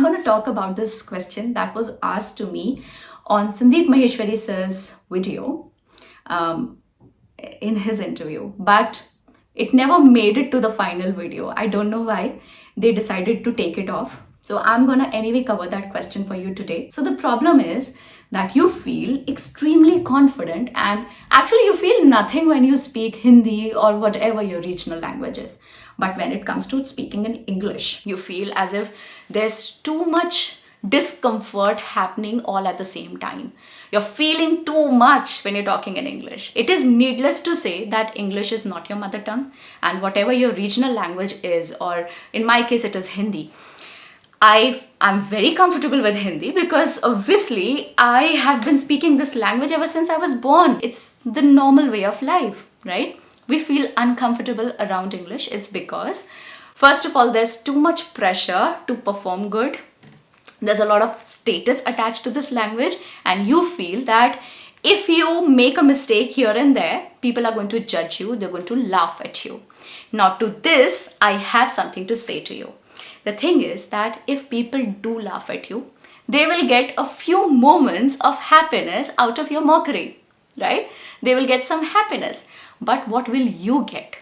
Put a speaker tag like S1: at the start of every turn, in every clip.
S1: going to talk about this question that was asked to me on Sandeep Maheshwari sir's video um, in his interview, but it never made it to the final video. I don't know why they decided to take it off. So I'm going to anyway cover that question for you today. So the problem is that you feel extremely confident and actually you feel nothing when you speak Hindi or whatever your regional language is. But when it comes to speaking in English, you feel as if there's too much discomfort happening all at the same time. You're feeling too much when you're talking in English. It is needless to say that English is not your mother tongue, and whatever your regional language is, or in my case, it is Hindi. I'm very comfortable with Hindi because obviously I have been speaking this language ever since I was born. It's the normal way of life, right? We feel uncomfortable around English. It's because, first of all, there's too much pressure to perform good. There's a lot of status attached to this language, and you feel that if you make a mistake here and there, people are going to judge you, they're going to laugh at you. Now, to this, I have something to say to you. The thing is that if people do laugh at you, they will get a few moments of happiness out of your mockery, right? They will get some happiness. But what will you get?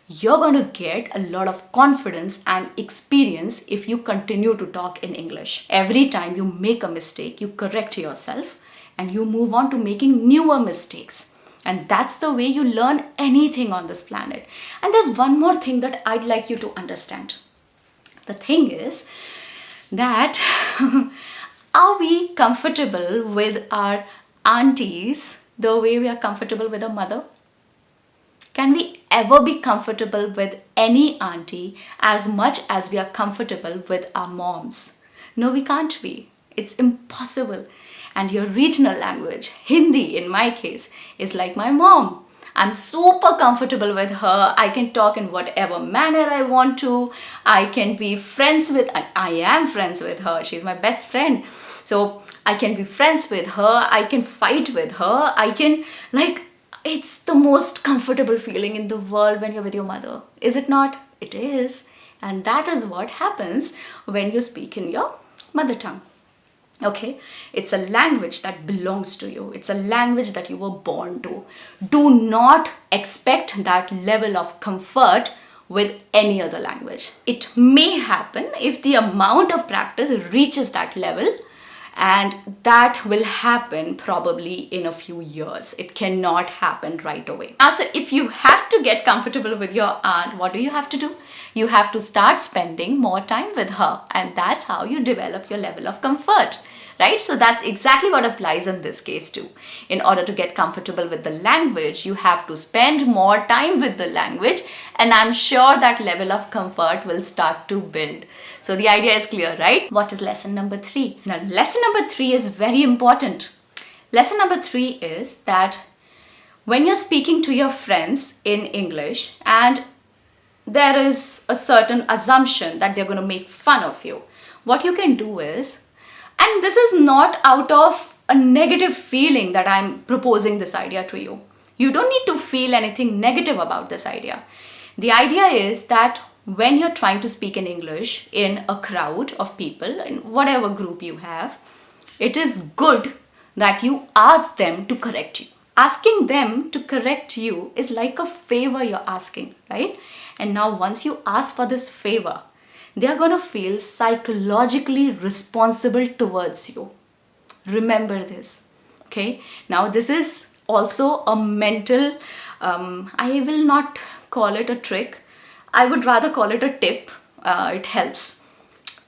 S1: You're going to get a lot of confidence and experience if you continue to talk in English. Every time you make a mistake, you correct yourself and you move on to making newer mistakes. And that's the way you learn anything on this planet. And there's one more thing that I'd like you to understand. The thing is that are we comfortable with our aunties the way we are comfortable with a mother? Can we ever be comfortable with any auntie as much as we are comfortable with our moms? No, we can't be. It's impossible. And your regional language, Hindi in my case, is like my mom. I'm super comfortable with her. I can talk in whatever manner I want to. I can be friends with, I am friends with her. She's my best friend. So I can be friends with her. I can fight with her. It's the most comfortable feeling in the world when you're with your mother. Is it not? It is. And that is what happens when you speak in your mother tongue. Okay, it's a language that belongs to you. It's a language that you were born to. Do not expect that level of comfort with any other language. It may happen if the amount of practice reaches that level, and that will happen probably in a few years. It cannot happen right away. Now, so if you have to get comfortable with your aunt, what do you have to do? You have to start spending more time with her, and that's how you develop your level of comfort. Right? So that's exactly what applies in this case too. In order to get comfortable with the language, you have to spend more time with the language, and I'm sure that level of comfort will start to build. So the idea is clear, right? What is lesson number 3? Now, lesson number 3 is very important. Lesson number 3 is that when you're speaking to your friends in English and there is a certain assumption that they're going to make fun of you, what you can do is, and this is not out of a negative feeling that I'm proposing this idea to you. You don't need to feel anything negative about this idea. The idea is that when you're trying to speak in English in a crowd of people, in whatever group you have, it is good that you ask them to correct you. Asking them to correct you is like a favor you're asking, right? And now once you ask for this favor, they are going to feel psychologically responsible towards you. Remember this, okay? Now, this is also a mental, I will not call it a trick. I would rather call it a tip. It helps.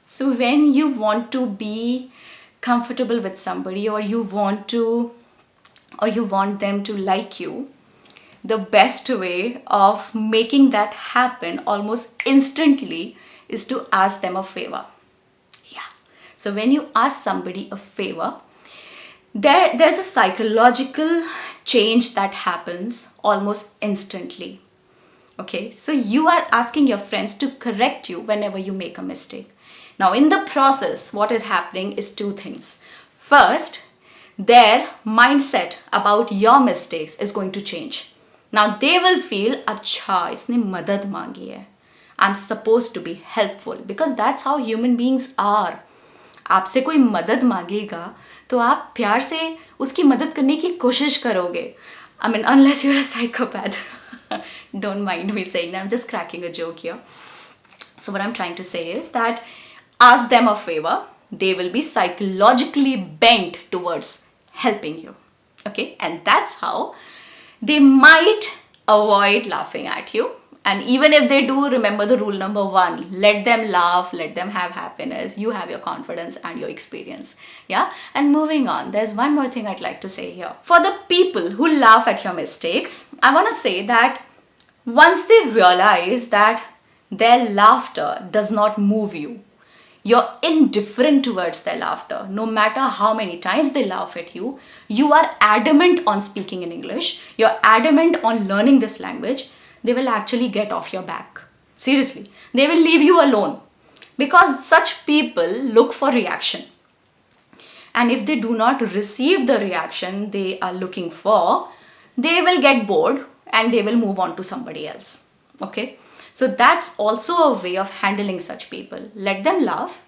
S1: So when you want to be comfortable with somebody, or you want them to like you, the best way of making that happen almost instantly is to ask them a favor. Yeah. So when you ask somebody a favor, there's a psychological change that happens almost instantly. Okay. So you are asking your friends to correct you whenever you make a mistake. Now in the process, what is happening is 2 things. First, their mindset about your mistakes is going to change. Now they will feel, अच्छा, इसने मदद मांगी है. I'm supposed to be helpful, because that's how human beings are. आपसे कोई मदद मांगेगा तो आप प्यार से उसकी मदद करने की कोशिश करोगे. I mean, unless you're a psychopath. Don't mind me saying that. I'm just cracking a joke here. So what I'm trying to say is that ask them a favor. They will be psychologically bent towards helping you. Okay? And that's how they might avoid laughing at you. And even if they do, remember the rule number 1. Let them laugh, let them have happiness. You have your confidence and your experience. Yeah? And moving on, there's one more thing I'd like to say here. For the people who laugh at your mistakes, I want to say that once they realize that their laughter does not move you, you're indifferent towards their laughter. No matter how many times they laugh at you, you are adamant on speaking in English, you're adamant on learning this language, they will actually get off your back. Seriously, they will leave you alone because such people look for reaction. And if they do not receive the reaction they are looking for, they will get bored and they will move on to somebody else. Okay? So that's also a way of handling such people. Let them laugh.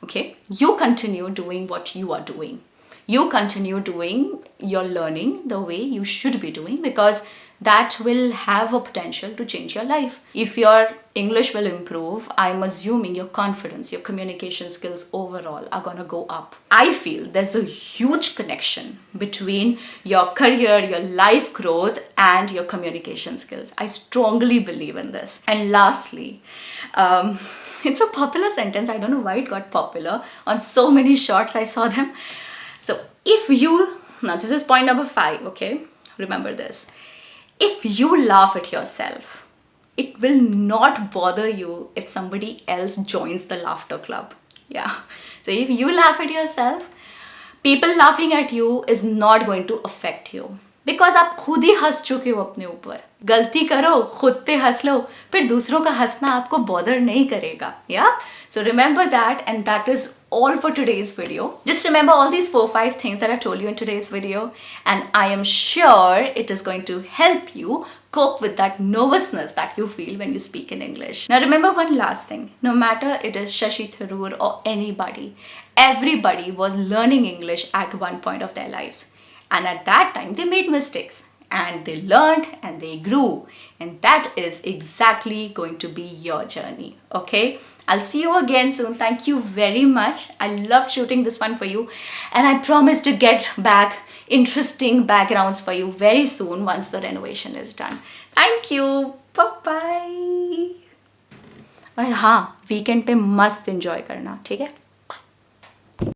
S1: Okay? You continue doing what you are doing. You continue doing your learning the way you should be doing, because that will have a potential to change your life. If your English will improve, I'm assuming your confidence, your communication skills overall are gonna go up. I feel there's a huge connection between your career, your life growth, and your communication skills. I strongly believe in this. And lastly, it's a popular sentence. I don't know why it got popular. On so many shorts, I saw them. So now this is point number 5, okay? Remember this. If you laugh at yourself, it will not bother you if somebody else joins the laughter club. Yeah. So if you laugh at yourself, people laughing at you is not going to affect you. Because आप खुद ही हंस चुके हो अपने ऊपर. गलती करो, खुद पे हंस लो, फिर दूसरों का हंसना आपको bother नहीं करेगा. Yeah? So remember that, and that is all for today's video. Just remember all these 4-5 things that I told you in today's video, and I am sure it is going to help you cope with that nervousness that you feel when you speak in English. Now remember one last thing. No matter it is Shashi Tharoor or anybody, everybody was learning English at one point of their lives. And at that time, they made mistakes and they learned and they grew. And that is exactly going to be your journey. Okay? I'll see you again soon. Thank you very much. I loved shooting this one for you. And I promise to get back interesting backgrounds for you very soon once the renovation is done. Thank you. Bye-bye. और हाँ, weekend पे मस्त enjoy करना, ठीक है?